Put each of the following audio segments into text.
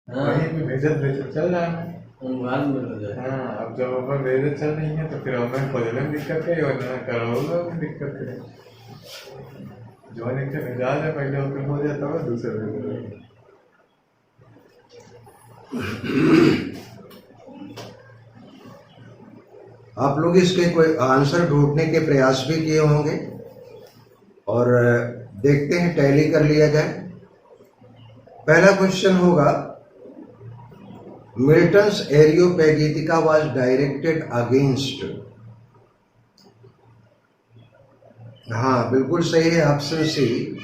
वहीं पे भेजत भेजत चल रहा है। बाद में हो जाए। हाँ, अब जब अपन भेजत चल रही है तो फिर अपन खोजने में दिक्कत है वरना करोगे में दिक्कत है। जो लिख के भेजा है पहले ओके हो जाता है दूसरे भेज। आप लोग इसके कोई आंसर ढूंढने के प्रयास भी किए होंगे और देखते हैं टैली कर लिया जाए। पहला क्वेश्चन होगा, Milton's Areopagitica was directed against. हाँ बिल्कुल सही है, option C,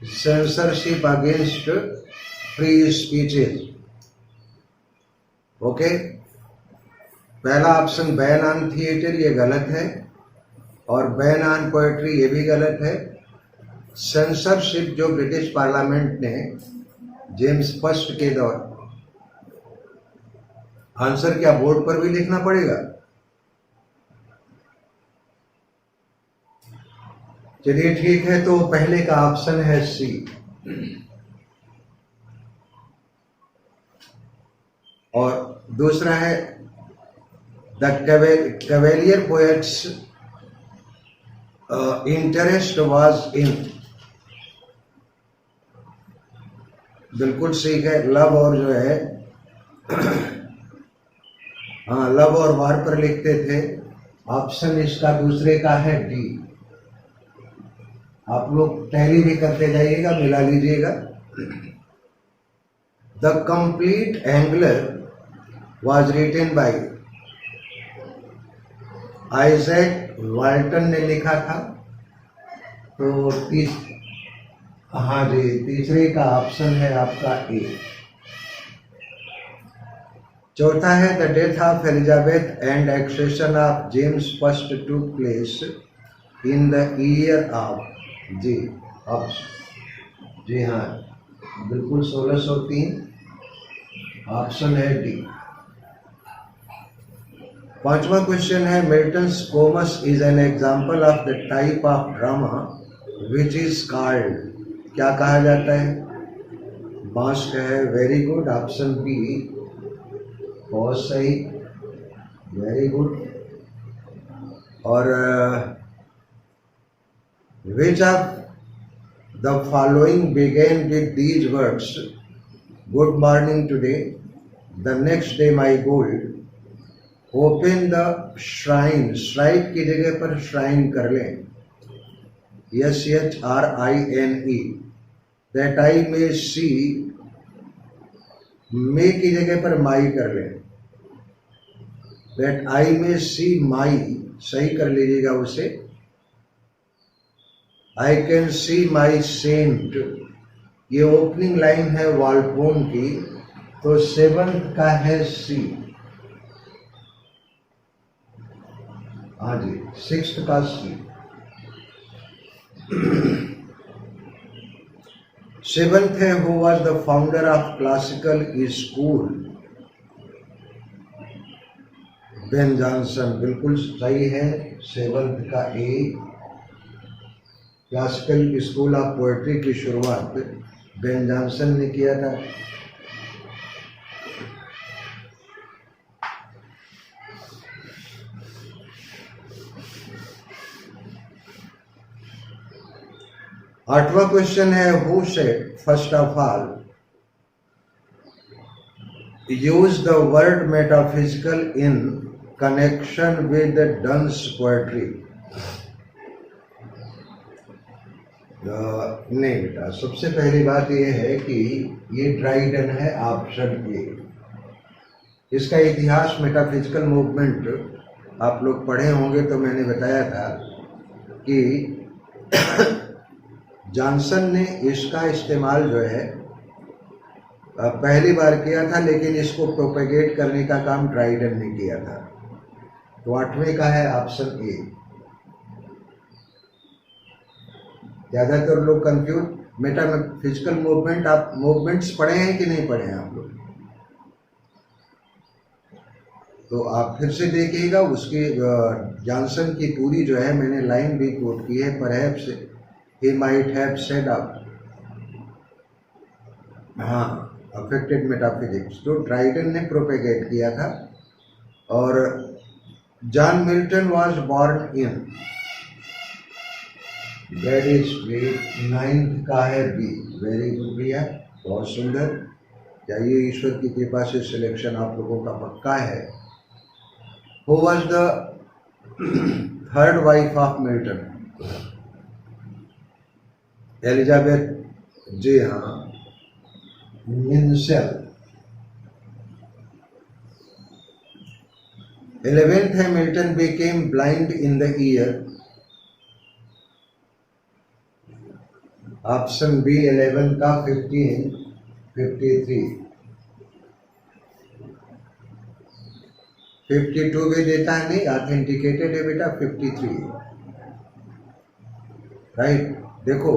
censorship against free speeches. Okay, पहला ऑप्शन बैन ऑन थिएटर ये गलत है और बैन ऑन पोएट्री ये भी गलत है। सेंसरशिप जो ब्रिटिश पार्लियामेंट ने जेम्स फर्स्ट के दौर, आंसर क्या बोर्ड पर भी लिखना पड़ेगा? चलिए ठीक है, तो पहले का ऑप्शन है सी। और दूसरा है the cavalier poets interest was in. बिल्कुल ठीक है, लव और जो है हाँ लव और वार पर लिखते थे। ऑप्शन इसका दूसरे का है डी। आप लोग टैली भी करते जाइएगा, मिला लीजिएगा। The complete angler was written by Isaac Walton ने लिखा था। तो हाँ जी, तीसरे का ऑप्शन है आपका ए। चौथा है the death of Elizabeth and accession of James first took place in the year of. जी ऑप्शन, जी हाँ बिल्कुल 1603, ऑप्शन है डी। पांचवा क्वेश्चन है, Milton's Comus is an example of the type of drama which is called. क्या कहा जाता है? मास्क है, वेरी गुड, ऑप्शन बी बहुत सही, वेरी गुड। और which of the following begin with these words, good morning today, the next day my gold, open the shrine. Shrine की जगह पर श्राइन कर लें, SHRINE, दैट आई मे सी, मे की जगह पर माई कर लें, दैट आई मे सी माई, सही कर लीजिएगा उसे। I can see my saint, ये ओपनिंग लाइन है वाल्पोन की, तो सेवंथ का है सी। हाँ जी, सिक्स्थ का सी। सेवंथ है who was the founder of classical school. Ben Jonson, बिल्कुल सही है, सेवंथ का ए। क्लासिकल स्कूल ऑफ पोएट्री की शुरुआत बेन जॉनसन ने किया था। आठवां क्वेश्चन है, who said first of all use the word metaphysical in connection with Donne's poetry. नहीं बेटा, सबसे पहली बात यह है कि ये ड्राइडन है, ऑप्शन ए। इसका इतिहास मेटाफिजिकल मूवमेंट आप लोग पढ़े होंगे तो मैंने बताया था कि जॉनसन ने इसका इस्तेमाल जो है पहली बार किया था, लेकिन इसको प्रोपेगेट करने का काम ड्राइडन ने किया था। तो आठवें का है ऑप्शन ए। ज्यादातर लोग कंफ्यूज, मेटाफिजिकल मूवमेंट, आप मूवमेंट्स पढ़े हैं कि नहीं पढ़े हैं आप लोग? तो आप फिर से देखिएगा, उसकी जॉनसन की पूरी जो है मैंने लाइन भी कोट की है। Perhaps he might have said up, हाँ अफेक्टेड मेटाफिजिक्स, जो ड्राइडन ने प्रोपेगेट किया था। और John Milton was born in Brady street, 9th का है बी। वेरी गुड भैया, बहुत सुंदर। जाइए, ईश्वर की कृपा से सिलेक्शन आप लोगों का पक्का है। Who was the third wife of Milton? Elizabeth, जी हाँ, मिन्सेल। 11th है, Milton became blind in the year। Option B 11 का 1553। 52 भी देता है, नहीं ऑथेंटिकेटेड है बेटा, 53 राइट। देखो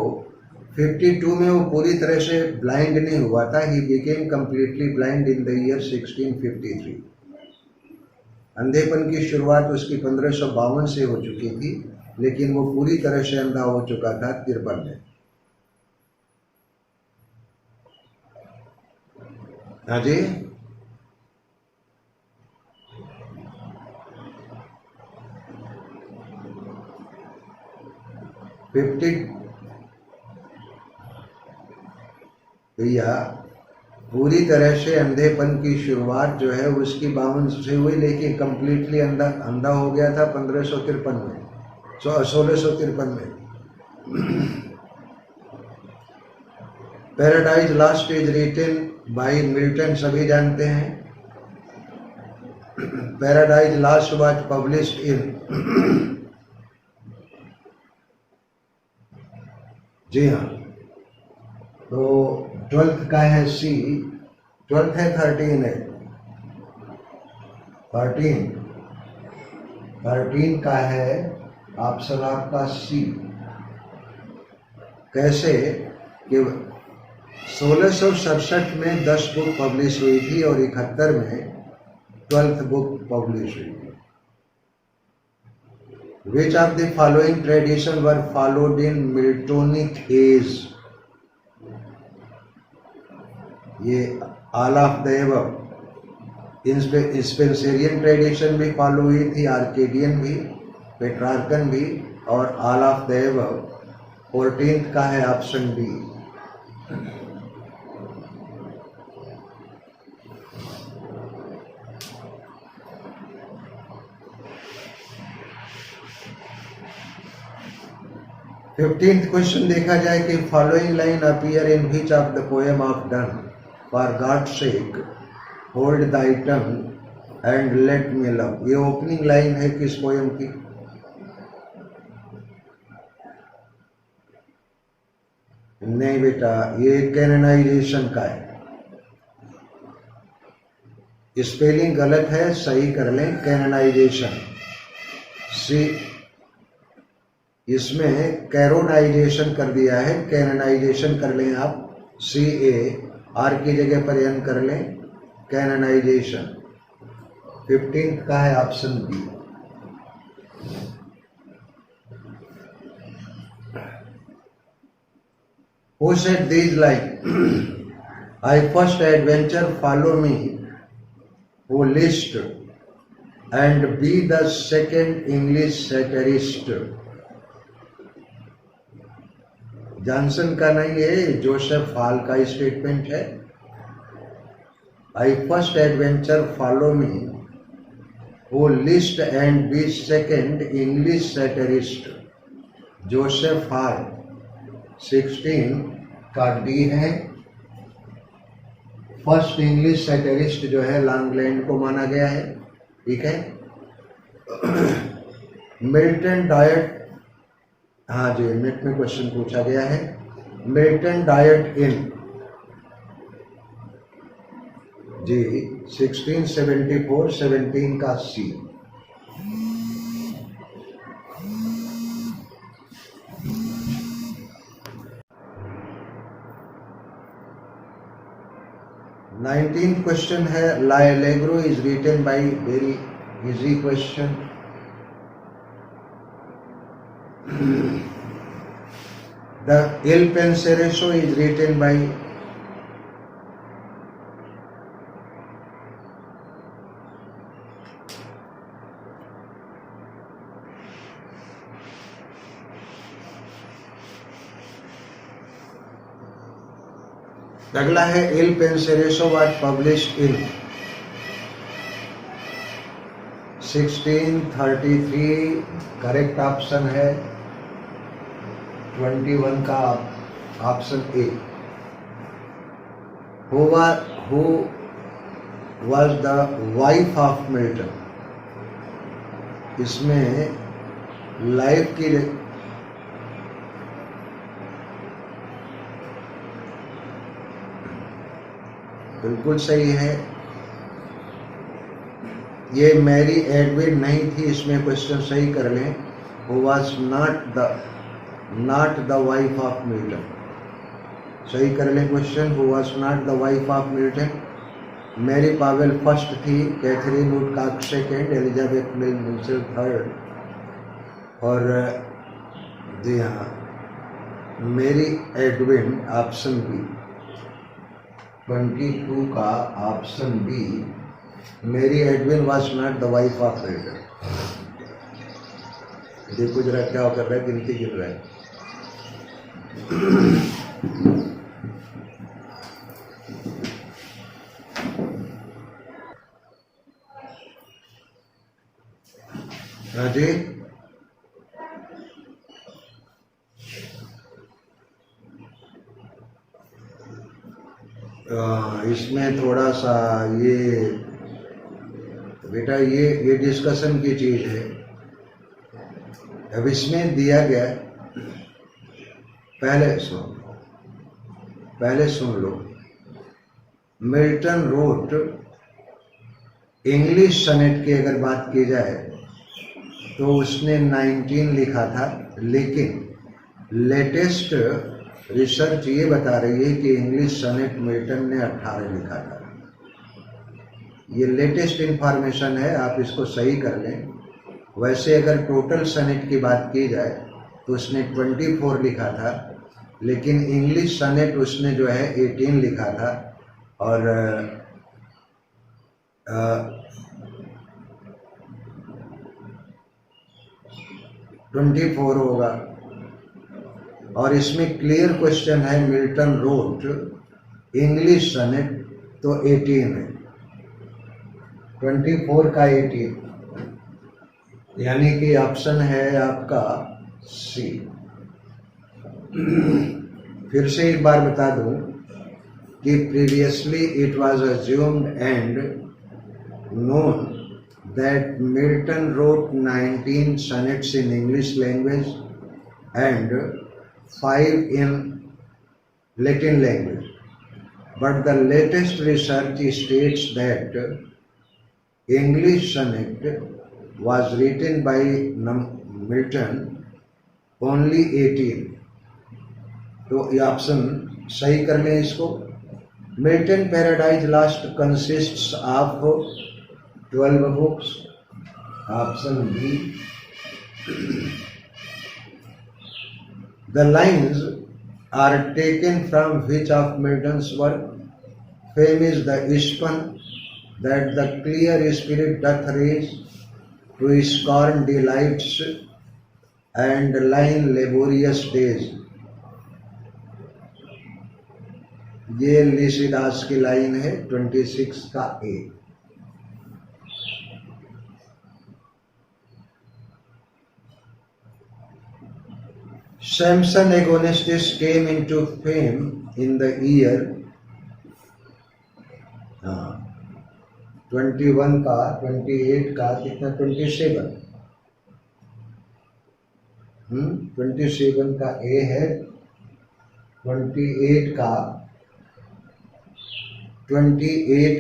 52 में वो पूरी तरह से ब्लाइंड नहीं हुआ था, he became completely blind in the year 1653। अंधेपन की शुरुआत उसकी 1552 से हो चुकी थी, लेकिन वो पूरी तरह से अंधा हो चुका था 53 में। हाँ जी, भैया पूरी तरह से अंधेपन की शुरुआत जो है उसकी 52 से हुई, लेकिन कंप्लीटली अंधा हो गया था 1553 में, 1653 में। Paradise Lost is written by Milton, सभी जानते हैं। Paradise Lost was published in, जी हाँ, तो 12th का है सी। 12th है, 13 है, 13 का है ऑप्शन आपका सी। कैसे कि 1667 में 10 बुक पब्लिश हुई थी और 71 में 12th बुक पब्लिश हुई थी। Which of the following tradition were followed in Miltonic age? ये all of the above. Spenserian tradition भी फॉलो हुई थी, आर्केडियन भी, पेट्रार्कन भी, और all of the above. 14th का है ऑप्शन बी। फिफ्टींथ क्वेश्चन देखा जाए कि following line appear in which of the poem of done, for God sake hold Dai tongue and let me love. ये opening line है किस poem की? नहीं बेटा, ये कैननाइजेशन का है। स्पेलिंग गलत है, सही कर लें, कैननाइजेशन। सी, इसमें कैरोनाइजेशन कर दिया है, कैननाइजेशन कर लें आप। CA आर की जगह पर एन कर लें, कैननाइजेशन। 15th का है option B. Who said these like I first adventure follow me, who list and be the second English satirist। Johnson का नहीं है, जोसेफ हॉल का स्टेटमेंट है। I first adventure follow me, who list and be second English satirist, Joseph Hall. 16 का D है। First English सैटरिस्ट जो है लॉन्गलैंड को माना गया है, ठीक है। मिल्टन डाइट, हाँ जी, नेट में क्वेश्चन पूछा गया है। मिल्टन डाइट इन, जी 1674, 17 का सी। नाइनटीन क्वेश्चन है, L'Allegro is written by, very easy question. The Il Penseroso is written by, अगला है Il Penseroso was published in 1633। Correct option है 21 का option A. Who was the wife of Milton. इसमें life की बिल्कुल सही है। ये मैरी एडविन नहीं थी, इसमें क्वेश्चन सही कर लें। Who was not the wife of Milton. सही कर लें question, who was not the wife of Milton. Mary Powell first थी, Katherine Woodcock second, Elizabeth Mill Mitchell third, और जी हाँ मैरी एडविन ऑप्शन बी 22 का option B. Mary Edwin was not the wife of Milton. देखो जरा क्या कर रहा है, गिनती गिन रहा है। हाँ जी, इसमें थोड़ा सा ये बेटा ये डिस्कशन की चीज है। अब इसमें दिया गया, पहले सुन लो। मिल्टन रोट इंग्लिश सनेट की अगर बात की जाए तो उसने 19 लिखा था, लेकिन लेटेस्ट रिसर्च ये बता रही है कि इंग्लिश सनेट मिल्टन ने 18 लिखा था। ये लेटेस्ट इंफॉर्मेशन है, आप इसको सही कर लें। वैसे अगर टोटल सनेट की बात की जाए तो उसने 24 लिखा था, लेकिन इंग्लिश सनेट उसने जो है 18 लिखा था, और 24 होगा। और इसमें क्लियर क्वेश्चन है, मिल्टन रोट इंग्लिश सनेट, तो 18 है, 24 का 18, यानी कि ऑप्शन है आपका सी। फिर से एक बार बता दूं कि previously it was assumed and known that Milton wrote 19 sonnets in English language and 5 in Latin language. But the latest research states that English sonnet was written by Milton only 18. तो ये ऑप्शन सही कर लें इसको। Milton paradise lost consists of 12 books, option B. The lines are taken from which of Milton's work? Fame is the spun that the clear spirit doth raise, to scorn delights and line laborious days. ये लिसिदास की line है 26 का ए। Samson Agonistes came into fame in the year 21 का 28 का कितना 27 27 का ए है, 28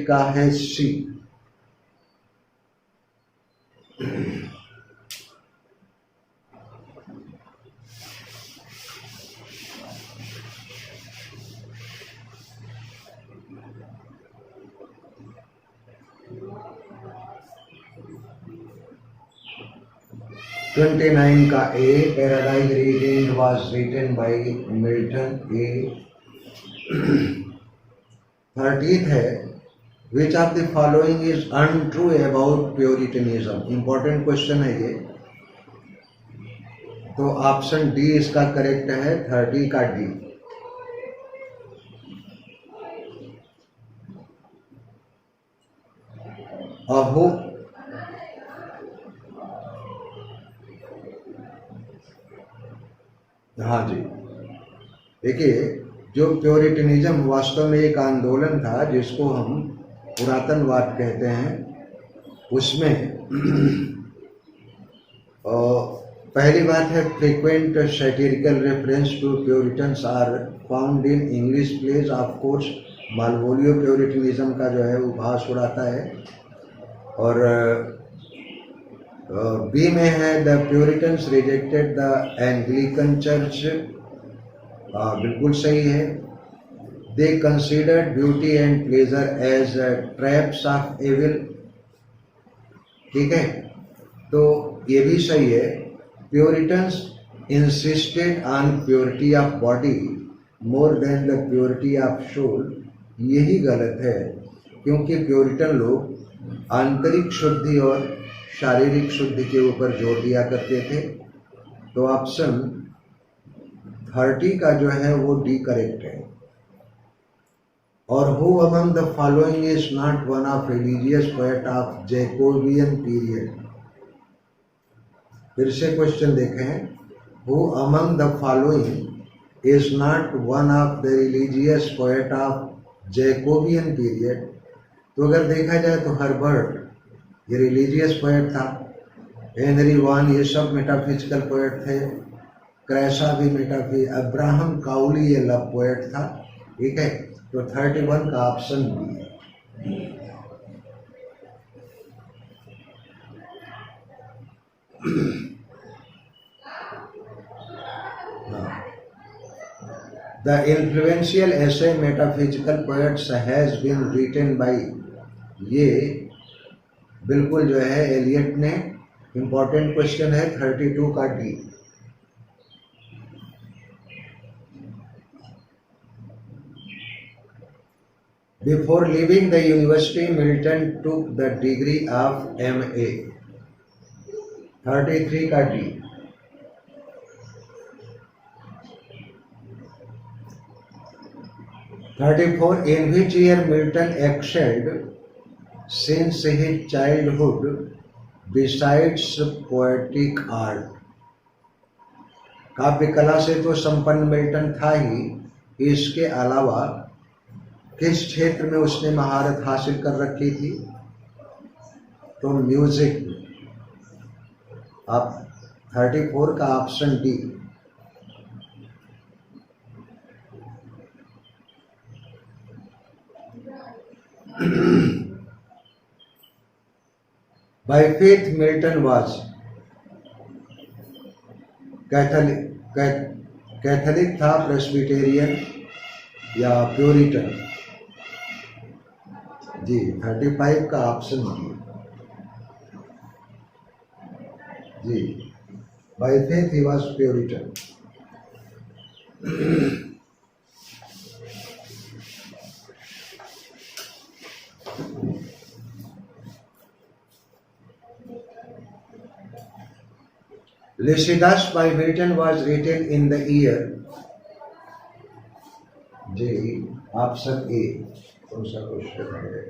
का है सी। ट्वेंटी 29 का A, Paradise Regained was written by Milton A. 30th है, which of the following is untrue about Puritanism. Important question है ये, तो ऑप्शन डी इसका करेक्ट है, 30 का डी। अहो, हाँ जी, देखिए, जो प्योरिटनिज्म वास्तव में एक आंदोलन था जिसको हम पुरातनवाद कहते हैं, उसमें पहली बात है frequent satirical reference to Puritans are found in English plays. Of course Malvolio Puritanism का जो है उपहास उड़ाता है। और बी में है the Puritans rejected the Anglican church. बिल्कुल सही है। They considered beauty and pleasure as traps of evil. ठीक है, तो ये भी सही है। Puritans insisted on purity of body more than the purity of soul. यही गलत है, क्योंकि प्योरिटन लोग आंतरिक शुद्धि और शारीरिक शुद्धि के ऊपर जोर दिया करते थे। तो ऑप्शन 30 का जो है वो डी करेक्ट है। और who among the following is not one of religious poet of Jacobean period. फिर से क्वेश्चन देखें, who among the following is not one of the religious poet of Jacobean period. तो अगर देखा जाए तो हर्बर्ट ये रिलीजियस पोएट था, हेनरी वॉन ये सब मेटाफिजिकल पोएट थे, क्रैसा भी अब्राहम काउली ये लव पोएट था। ठीक है, तो 31 का ऑप्शन बी है। The influential essay Metaphysical Poets has been written by, ये बिल्कुल जो है एलियट ने। इंपॉर्टेंट क्वेश्चन है 32 का D. Before leaving the university, Milton took the degree of MA। 33 का D. In which year Milton excelled since his childhood besides poetic art। काव्य कला से तो संपन्न मिल्टन था ही, इसके अलावा किस क्षेत्र में उसने महारत हासिल कर रखी थी? तो म्यूजिक। अब 34 का option D. By faith Milton was Catholic था, प्रेस्बिटेरियन या प्योरिटन? जी 35 का ऑप्शन डी। जी, by faith he was Puritan. Lycidas by Milton was written in the year, जी ऑप्शन ए। कौन सा क्वेश्चन है?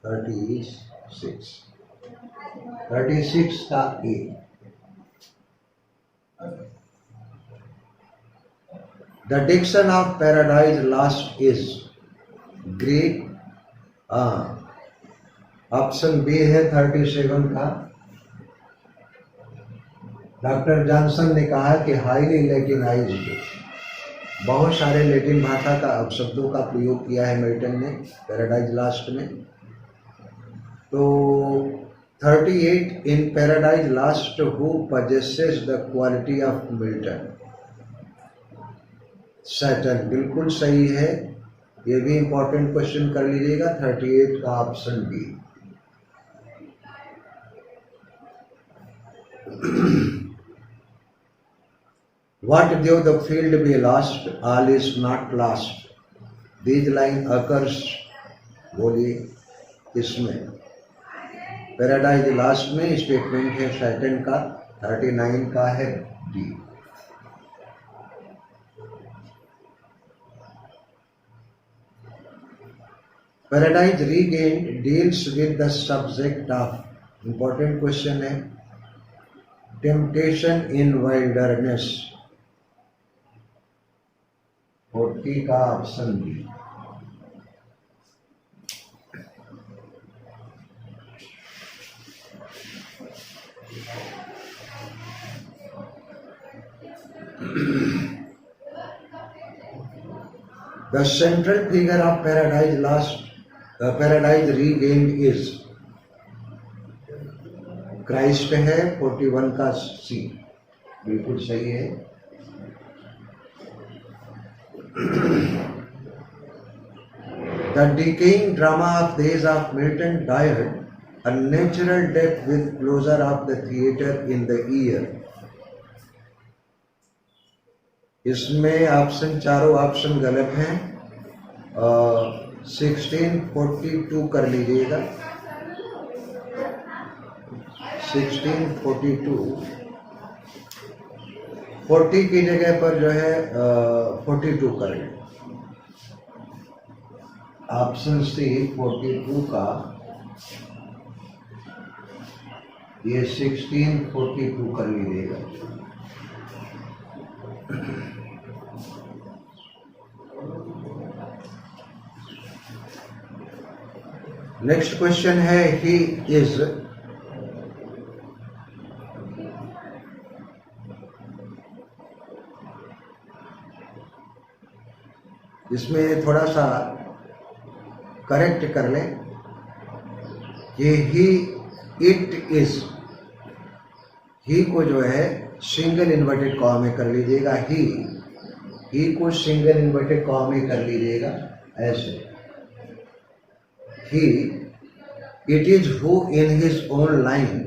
36 का ए। The diction of Paradise Lost is Greek। Option B है 37 का। डॉक्टर जॉनसन ने कहा कि हाईली लैटिनाइज्ड, बहुत सारे लैटिन भाषा का अपशब्दों का प्रयोग किया है मिल्टन ने पैराडाइज लास्ट में। तो 38 in Paradise Lost who possesses the quality of Milton. Saturn बिल्कुल सही है। ये भी इंपॉर्टेंट क्वेश्चन कर लीजिएगा। 38 का option B. What though the field be lost, all is not lost। These line occurs, बोलिए इसमें पैराडाइज लास्ट में स्टेटमेंट है सैटर्न का। 39 का है डी। Paradise Regained deals with the subject of, important question है, टेम्पटेशन इन वाइल्डरनेस। 40 का option B. The central figure of Paradise Regained is Christ है। 41 का सी बिल्कुल सही है। The decaying drama of Days of Milton died a natural death with closure of the theatre in the year। इसमें option, चारों option गलत हैं। 1642 कर लीजिएगा। 1642, 40 की जगह पर जो है 42 कर लें। ऑप्शन सी 42 का, ये 1642 कर लीजिएगा। नेक्स्ट क्वेश्चन है, ही इज, इसमें थोड़ा सा करेक्ट कर लें कि ही इट इज, ही को जो है सिंगल इन्वर्टेड कॉमा में कर लीजिएगा। ही को सिंगल इन्वर्टेड कॉमा में कर लीजिएगा ऐसे। He, it is who in his own line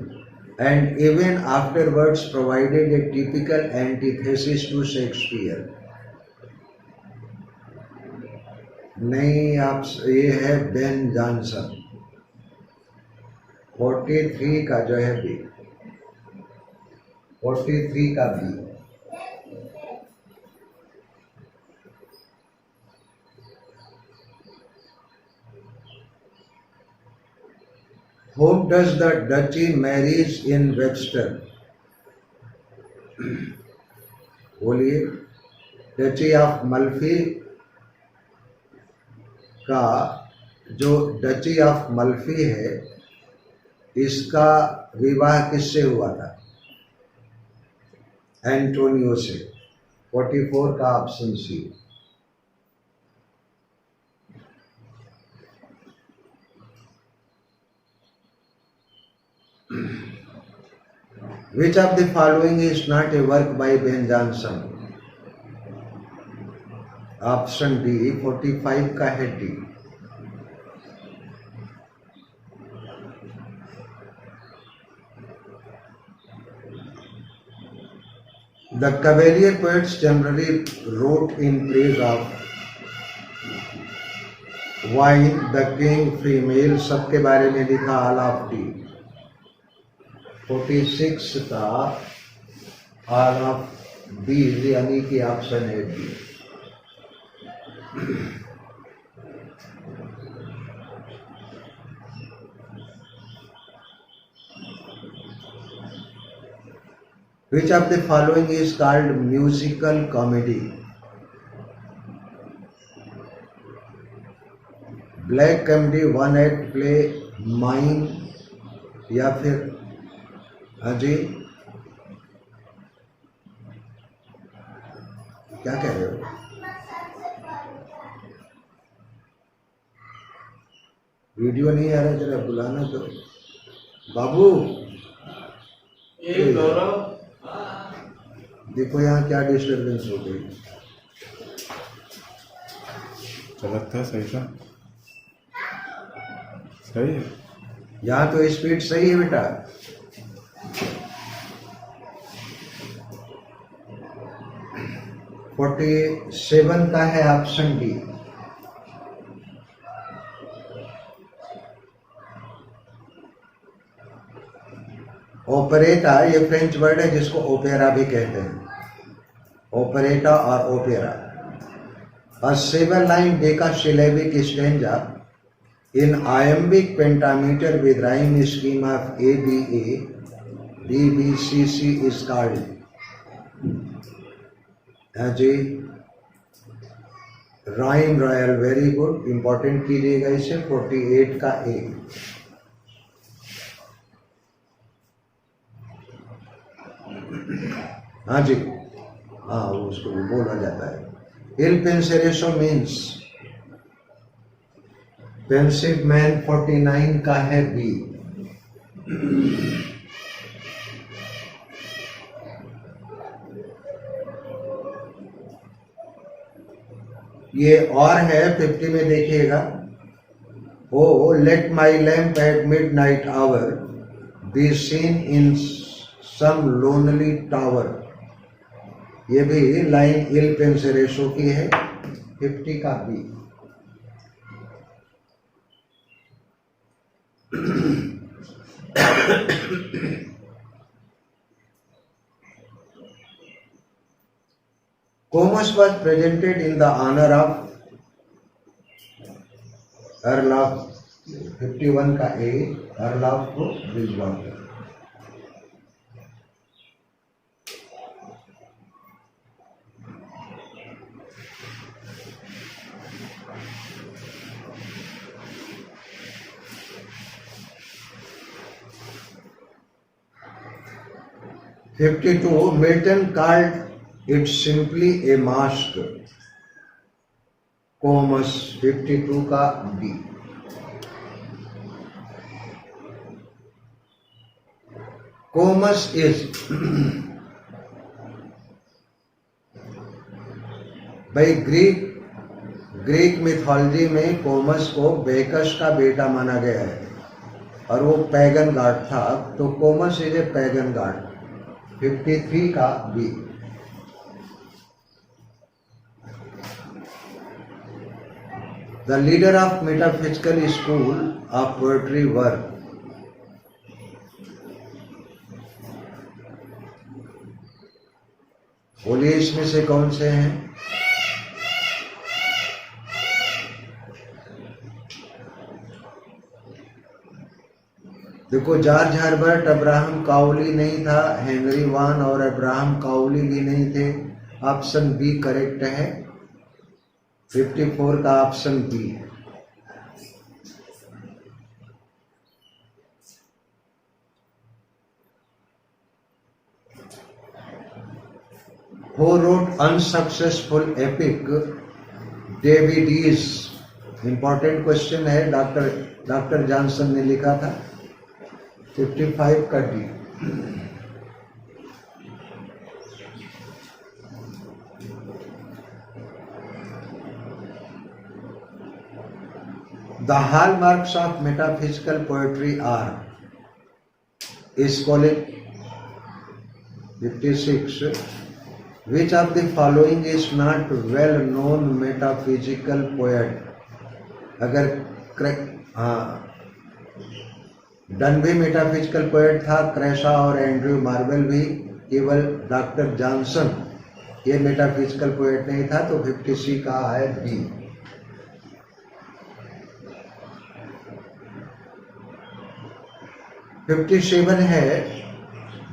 and even afterwards provided a typical antithesis to Shakespeare। नहीं, आप, ये है बेन जॉनसन। 43 का जो है बी, 43 का B. Whom does the duchy marries in Webster? बोलिए। डची ऑफ मल्फी का, जो डची ऑफ मल्फी है, इसका विवाह किससे हुआ था? एंटोनियो से। 44 का option C. Which of the following is not a work by Ben Jonson? Option D 45 का है D. The Cavalier poets generally wrote in praise of wine, the king, female, सबके बारे में लिखा all of tea। 46 का all of B, यानी कि option है B. Which of the following is called musical comedy? Black comedy, one act play, mime, या फिर अजय, क्या कह रहे हो? वीडियो नहीं आ रहा, जरा बुलाना तो। बाबू देखो यहाँ क्या डिस्टर्बेंस हो गई। गलत था, सही था? सही है। यहाँ तो स्पीड सही है बेटा। फोर्टी 47 का है ऑप्शन डी। ओपरेटा, ये फ्रेंच वर्ड है जिसको ओपेरा भी कहते हैं। ओपरेटा और opera. A 7-line decasillabic stanza In iambic pentameter with rhyme scheme of ABA, DBCC is called. हाँ जी, rhyme royal, very good, important कीजिएगा इसे। 48 का ए। हाँ जी, हाँ उसको भी बोला जाता है। Il पेंसेरेसो means pensive man. 49 का है बी। ये और है 50 में देखिएगा। O let my lamp at midnight hour be seen in some lonely tower. ये भी लाइन इल पेंसेरेसो की है। 50 का B. Comus was presented in the honor of Earl of 51 का ए, Earl of Bridgewater। Milton called it simply a mask। Comus 52 का D. Comus is भाई Greek mythology में Comus को बेकस का बेटा माना गया है और वो पैगन गॉड था, तो Comus is a pagan God. 53 का B. The leader of metaphysical school of poetry were बोलिए इसमें से कौन से हैं? देखो, जॉर्ज हर्बर्ट अब्राहम काउली नहीं था, हेनरी वान और अब्राहम काउली भी नहीं थे। ऑप्शन बी करेक्ट है। 54 का option B. Who wrote unsuccessful epic Davideis? Important question है। डॉक्टर जॉनसन ने लिखा था। 55 का D. The hallmarks of metaphysical poetry are is called 56. Which of the following is not well known metaphysical poet? अगर Donne भी metaphysical poet था, Crashaw और Andrew Marvell भी, केवल डॉक्टर जॉनसन ये मेटाफिजिकल पोएट नहीं था। तो 50C का है बी। $57 है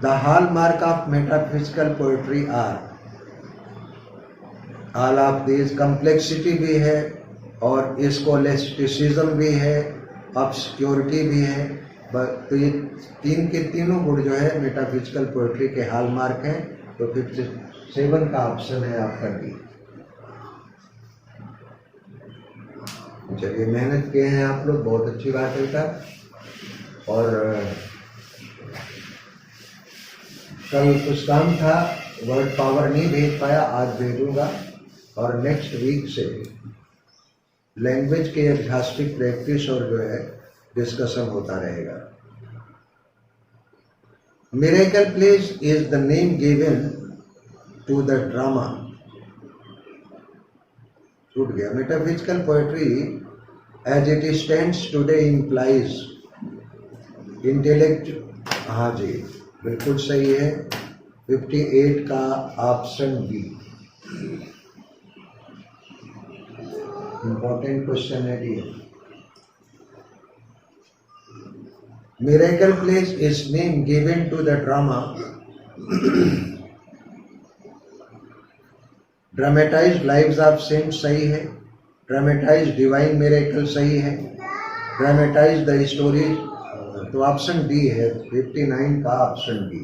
the hallmark of metaphysical poetry are all of this. Complexity भी है और स्कोलेस्टिसिज्म भी है, ऑब्सक्योरिटी भी है। तो ये तीन के तीनों गुण जो है मेटाफिजिकल पोएट्री के हॉलमार्क हैं। तो 57 का ऑप्शन है आपका डी। चलिए, मेहनत किए हैं आप लोग, बहुत अच्छी बात है बेटा। और कल कुछ काम था, वर्ड पावर नहीं भेज पाया, आज भेजूंगा। और नेक्स्ट वीक से लैंग्वेज के एग्जास्टिक प्रैक्टिस और जो है डिस्कशन होता रहेगा। Miracle plays is the name given to the drama. छूट गया। Metaphysical poetry as it stands today implies intellect. हाँ जी, बिल्कुल सही है। 58 का ऑप्शन बी। इंपॉर्टेंट क्वेश्चन है ये। Miracle Place is name given to the drama. Dramatized Lives of Saints सही है, Dramatized Divine Miracle सही है, Dramatized the Stories, तो ऑप्शन डी है, 59 का option D.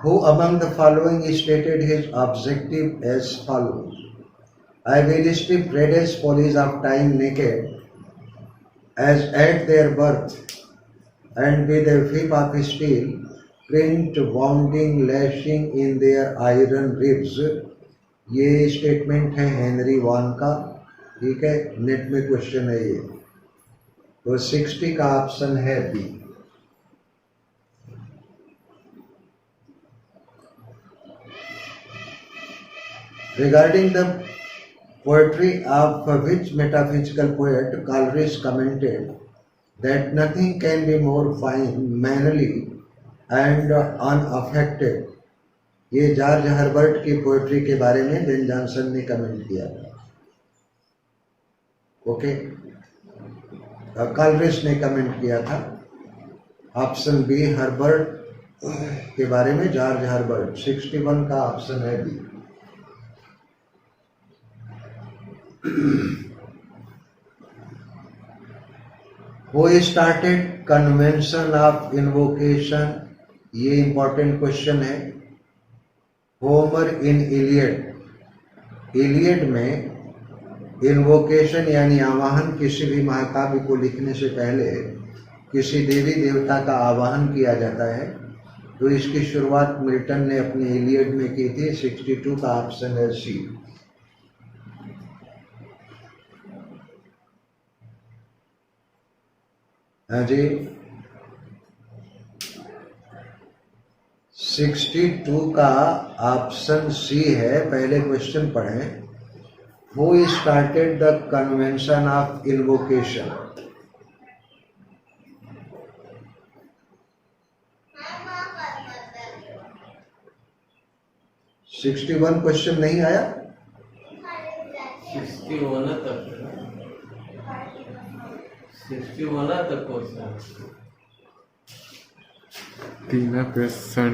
Who among the following stated his objective as follows? I will strip reddish police of time naked as at their birth, and with a whip of steel, print wounding lashing in their iron ribs. ये statement है Henry von का, ठीक है, net में question है ये, तो 60 का ऑप्शन है B. Regarding the poetry of which metaphysical poet, Coleridge commented that nothing can be more fine, manly and unaffected. ये जॉर्ज हर्बर्ट की पोएट्री के बारे में बेन जॉनसन ने कमेंट किया था। ओके, कॉलरिज ने कमेंट किया था। ऑप्शन बी हर्बर्ट के बारे में, जॉर्ज हर्बर्ट, 61 का ऑप्शन है B. Who started convention of invocation? ये इंपॉर्टेंट क्वेश्चन है। Homer in Iliad. इलियड में इन्वोकेशन यानी आवाहन, किसी भी महाकाव्य को लिखने से पहले किसी देवी देवता का आवाहन किया जाता है, तो इसकी शुरुआत मिल्टन ने अपनी इलियड में की थी। 62 का ऑप्शन है सी। हाँ जी, 62 का ऑप्शन सी है। पहले क्वेश्चन पढ़ें। Who started the convention of invocation? $61 question नहीं आया? 61 तक क्वेश्चन 3%